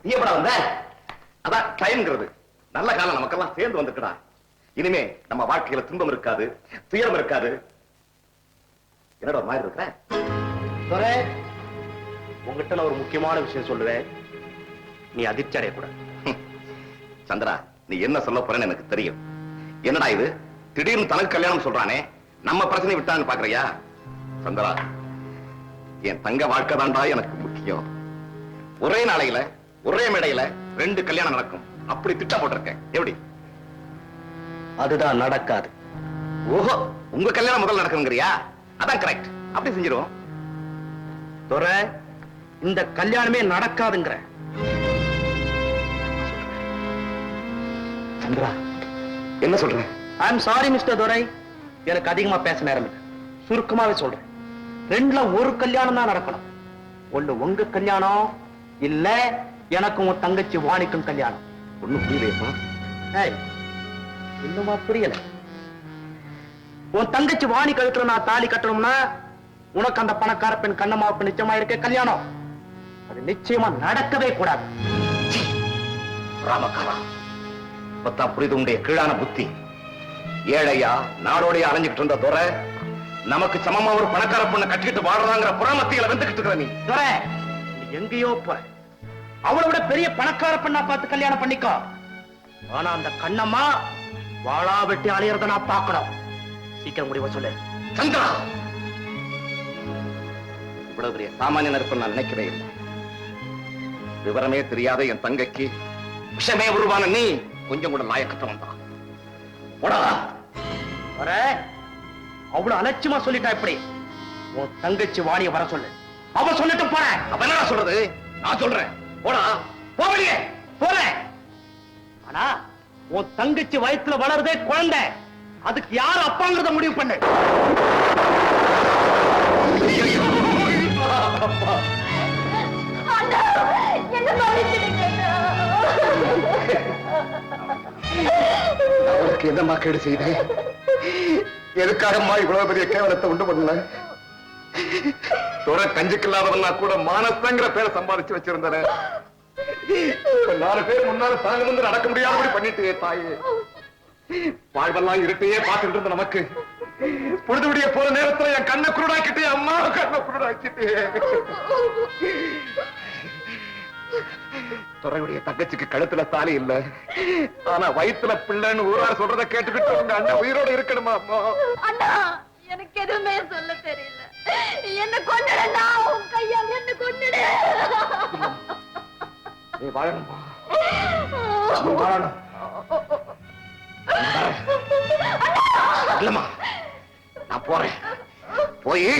நீ எப்படா வந்த? அதான் டைம்ங்கிறது. நல்ல காலம் நமக்கெல்லாம் சேர்ந்து வந்துக்கடா. இனிமே நம்ம வாழ்க்கையில துன்பம் இருக்காது, துயரம் இருக்காது. என்னடா மாதிரி இருக்கிற? உங்ககிட்ட நான் ஒரு முக்கியமான விஷயம் சொல்லுவேன், நீ அதிர்ச்சி அடையக்கூடாது. சந்திரா, நீ என்ன சொல்ல போறேன்னு எனக்கு தெரியும். என்னடா இது திடீர்னு தனக்கு கல்யாணம் சொல்றானே, நம்ம பிரச்சனை விட்டான்னு பாக்குறியா? சந்திரா, என் தங்க வாழ்க்கை தாண்டா எனக்கு முக்கியம். ஒரே நாளையில ஒரே மேடையில 2 கல்யாணம் நடக்கும், அப்படி திட்டம் போட்டிருக்கேன். எப்படி? அதுதான் நடக்காது. ஓஹோ, உங்க கல்யாணம் முதல் நடக்குங்கிறியா? அதான் கரெக்ட், அப்படி செஞ்சிருவோம். துரை, இந்த கல்யாணமே நடக்காதுங்கிற. சந்திரா, என்ன சொல்ற? ஐ அம் சாரி மிஸ்டர் துரை, எனக்கு அதிகமா பேச நேரம் இல்லை. சுருக்கமாவே சொல்றேன், 2ல ஒரு கல்யாணம் தான் நடக்கணும். ஒண்ணு உங்க கல்யாணம், இல்ல எனக்கும் உன் தங்கச்சி வாணிக்கும் கல்யாணம். ஒண்ணும் புரியலையப்பா. இன்னுமா புரியல? உன் தங்கச்சி வாணி கழுத்துல நான் தாலி கட்டணும்னா உனக்கு அந்த பணக்கார பெண் கண்ணம்மாவுக்கு நிச்சயமா இருக்க கல்யாணம். அது நிச்சயமா நடக்கவே கூடாது. ராமக்காரா, பத்தா புரிது உடைய கீழான புத்தி. ஏழையா நாடோடைய அலைஞ்சுக்கிட்டு இருந்த துரை, நமக்கு சமமா ஒரு பணக்கார பொண்ணை கட்டிக்கிட்டு வாழ்றாங்கிற புறமத்தியில வந்துகிட்டு இருக்கிற நீ துரை, எங்கேயோ போற. அவளை விட பெரிய பணக்கார பெண்ணா பார்த்து கல்யாணம் பண்ணிக்கோ. ஆனா அந்த கண்ணம்மா வாழா வெட்டி அலையறத நான் பார்க்கணும். சீக்கிரம் முடிவை சொல்லு. சந்திரா, இவ்வளவு பெரிய சாமானியன் இருப்ப நான் நினைக்கவே இல்லை. விவரமே தெரியாத என் தங்கைக்கு விஷமே உருவான நீ கொஞ்சம் கூட லாயக்கத்தவன் தான். அவ்வளவு அலட்சியமா சொல்லிட்டா எப்படி? உன் தங்கச்சி வாணிய வர சொல்லு. அவ சொல்லிட்டு போறேன். அப்ப என்ன சொல்றது? நான் சொல்றேன், போடா, போவலியே, போறேன். ஆனா உன் தங்கச்சி வயித்துல வளருதே குழந்தை, அதுக்கு யார் அப்பாங்கிறத முடிவு பண்ணு. அவளுக்கு என்னமா கேடு செய்தேன்? எதுக்காகமா இவ்வளவு பெரிய கேவலத்தை உண்டு பண்ணல? துறை கஞ்சிக்கு இல்லாதவன்னா கூட மானசங்கிற பேரை சம்பாதிச்சு வச்சிருந்தேன். 4 பேர் முன்னால தாங்க வந்து நடக்க முடியாதபடி பண்ணிட்டே தாயே. வாழ்வெல்லாம் இருட்டையே பார்த்துட்டு இருந்த நமக்கு பொழுதுபடிய போற நேரத்துல என் கண்ணை குருடாக்கிட்டே, அம்மா கண்ணை குருடாக்கிட்டே. துறையுடைய தங்கச்சிக்கு கழுத்துல தாலி இல்ல, ஆனா வயிற்றுல பிள்ளைன்னு ஊரார் சொல்றத கேட்டுக்கிட்டு உங்க அண்ணன் உயிரோட இருக்கணுமா? அம்மா, அண்ணா, எனக்கு எதுவுமே சொல்ல தெரியல. என்ன கொன்னுடா, உன் கையால் என்ன கொன்னுடு. நீ வாழணுமா? நீ வாழணும். இல்லம்மா, நான் போறேன். போய்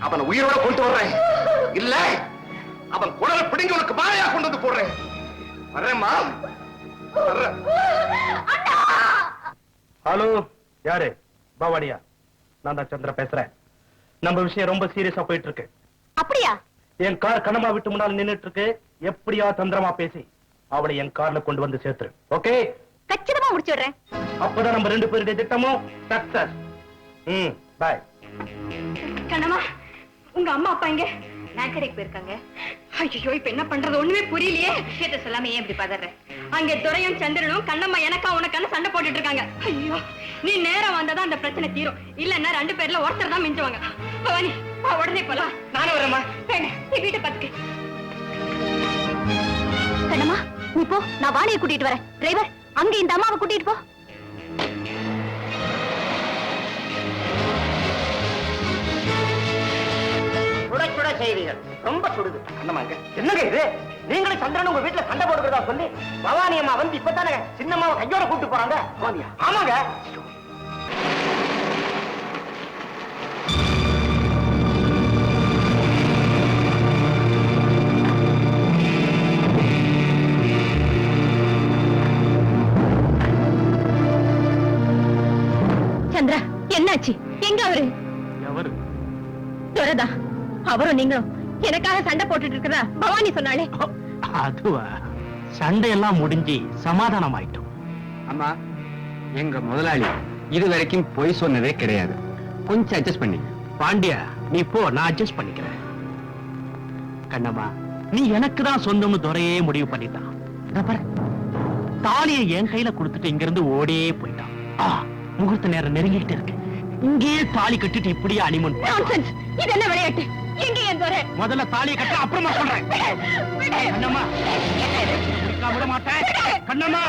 அவன் உயிரோட கொண்டு வர்றேன். இல்ல அவன் குடலை பிடிங்க உனக்கு மாலையா கொண்டு வந்து போடுறேன். வர்றேம்மா, வர்றேன். ஹலோ, யாரு? பவானியா? நான் தான் சந்திர பேசுறேன். நம்ம விஷயம் ரொம்ப சீரியஸா போயிட்டு இருக்கு. அப்படியா? என் கார் கண்ணம்மா விட்டு முன்னால நின்னுட்டு இருக்கு. எப்படியா தந்திரமா பேசி அவளை என் கார்ல கொண்டு வந்து சேர்த்துரு. ஓகே? கச்சிதமா முடிச்சுடுறேன். அப்பதான் நம்ம 2 பேருடைய திட்டமும் சக்சஸ். பை. கண்ணம்மா, உங்க அம்மா அப்பா எங்க? நான் கடைக்கு போயிருக்காங்க. ஐயோ, இப்ப என்ன பண்றது ஒண்ணுமே புரியலையே. விஷயத்த சொல்லாம ஏன் இப்படி பதற? அங்க துரையும் சந்திரனும் கண்ணம்மா எனக்கா உனக்கான சண்டை போட்டுட்டு இருக்காங்க. ஐயோ, நீ நேரம் வந்தாதான் அந்த பிரச்சனை தீரும். இல்லன்னா 2 பேர்ல ஒருத்தர் தான் மிஞ்சுவாங்க. பவானி, உடனே போலாம். நானும் வரேம்மா. நீ வீட்டை பாத்துக்க. கண்ணம்மா, நீ போ, நான் வாணியை கூட்டிட்டு வரேன். டிரைவர், அங்க இந்த அம்மாவை கூட்டிட்டு போ. செய்திகள் ரொம்ப சுடுது. என்னங்க இது? நீங்களும் சந்திரன் உங்க வீட்டுல சண்டை போடுறதா சொல்லி பவானி அம்மா வந்து இப்பதானே சின்னம்மாவை கையோட கூப்பிட்டு போறாங்க. ஆமாங்க. சந்திரா, என்னாச்சு? எங்க அவரு? எவரு? துரைதா. அவரும் நீங்களும் எனக்காக சண்டை போட்டுட்டு இருக்கிறதா பவானி சொன்னாலே. அதுவா? சண்டையெல்லாம் முடிஞ்சு சமாதானம் ஆயிட்டோம். அம்மா, எங்க முதலாளி இதுவரைக்கும் பொய் சொன்னதே கிடையாது. கொஞ்சம் அட்ஜஸ்ட் பண்ணி. பாண்டியா, நீ போ, நான் அட்ஜஸ்ட் பண்ணிக்கிறேன். கண்ணம்மா, நீ எனக்கு தான் சொந்தம்னு துரையே முடிவு பண்ணிட்டான். இதோ பாரு, தாலியை என் கையில கொடுத்துட்டு இங்க இருந்து ஓடியே போயிட்டான். முகூர்த்த நேரம் நெருங்கிட்டு இருக்கு. இங்கேயே தாலி கட்டிட்டு இப்படியே அனிமன். இது என்ன விளையாட்டு? எங்க என் துரை? முதல்ல தாலியை கட்ட, அப்புறமா சொல்றேன். கண்ணம்மா, விட மாட்டேன். கண்ணம்மா,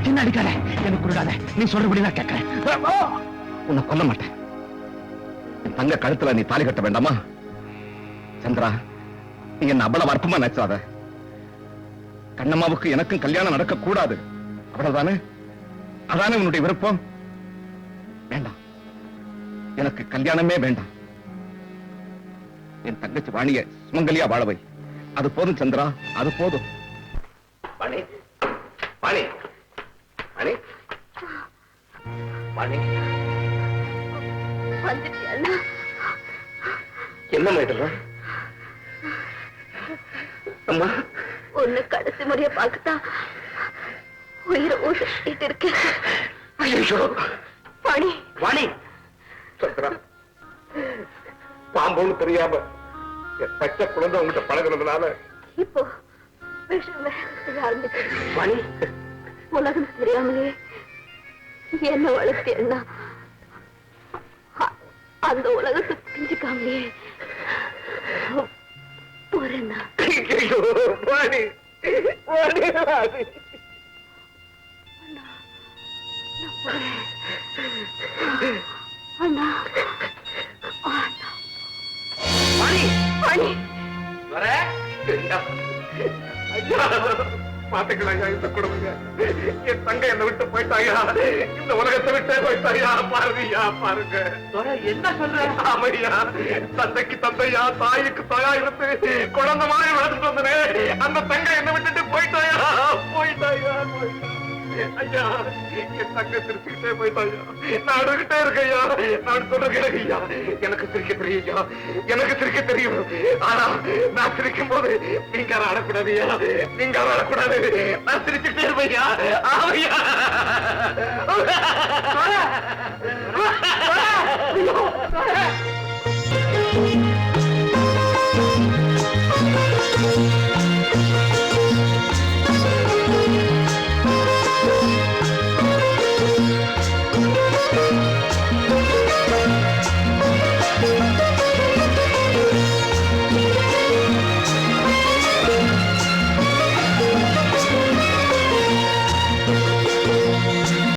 சின்ன அடிக்காத, எனக்கு கொடுக்காத. நீ சொல்றபடிதான் கேட்கிறேன். உன்னை கொல்ல மாட்டேன். என் தங்க கழுத்துல நீ தாலி கட்ட வேண்டாமா? சந்திரா, நீ என்ன அவ்வளவு அற்பமா நினைச்சாத. கண்ணம்மாவுக்கு எனக்கும் கல்யாணம் நடக்க கூடாது, அவ்வளவுதானே? அதானே உன்னுடைய விருப்பம்? வேண்டாம், எனக்கு கல்யாணமே வேண்டாம். என் தங்கச்சி வாணிய சுமங்கலியா வாழவை. அது போதும் சந்திரா, அது போதும். வாணி, வாணி, வாணி, வாணி, என்ன மேடம்? அம்மா, ஒண்ணு கடைசி முறைய பார்க்கத்தான் உயிரை ஊசிட்டு இருக்கேன். ஐயோ வாணி, வாணி, சந்திரா, பாம்புன்னு தெரியாம என் பச்சை குழந்தை உங்ககிட்ட பழகுனதுனால இப்போ விஷம் ஆரம்பிச்சு. வாணி, உலகம் தெரியாமலே என்ன வளர்த்தேன்னா அந்த உலகத்தை புரிஞ்சுக்காமலே போறேன்னா. ஐயோ வாணி, வாணி, வாணி. அண்ணா, வாணி, வாணி, வர பாத்துக்கலாம் ஐயா, இந்த குடும்பங்க. என் தங்க என்னை விட்டு போயிட்டாயா, இந்த உலகத்தை விட்டே போயிட்டாயா. பாருங்கய்யா, பாருங்க. என்ன சொல்ற? ஆமையா, தந்தைக்கு தந்தையா, தாய்க்கு தாயா இருந்து குழந்தை மாதிரி வளர்த்துட்டு வந்தனே, அந்த தங்க என்னை விட்டுட்டு போயிட்டாயா, போயிட்டாயா, போயிட்டா. ஐயா, என் தங்க சிரிச்சுக்கிட்டே போயிட்டாயா. நான் அழுகிட்டே இருக்கையா, நான் சொல்றேன் ஐயா, எனக்கு சிரிக்க தெரியுயா, எனக்கு சிரிக்க தெரியும். ஆனா நான் சிரிக்கும் போது நீங்க அழக்கூடாதுயா, நீங்க அழக்கூடாது. நான் சிரிச்சுட்டே இருப்பையா. ஆமையா,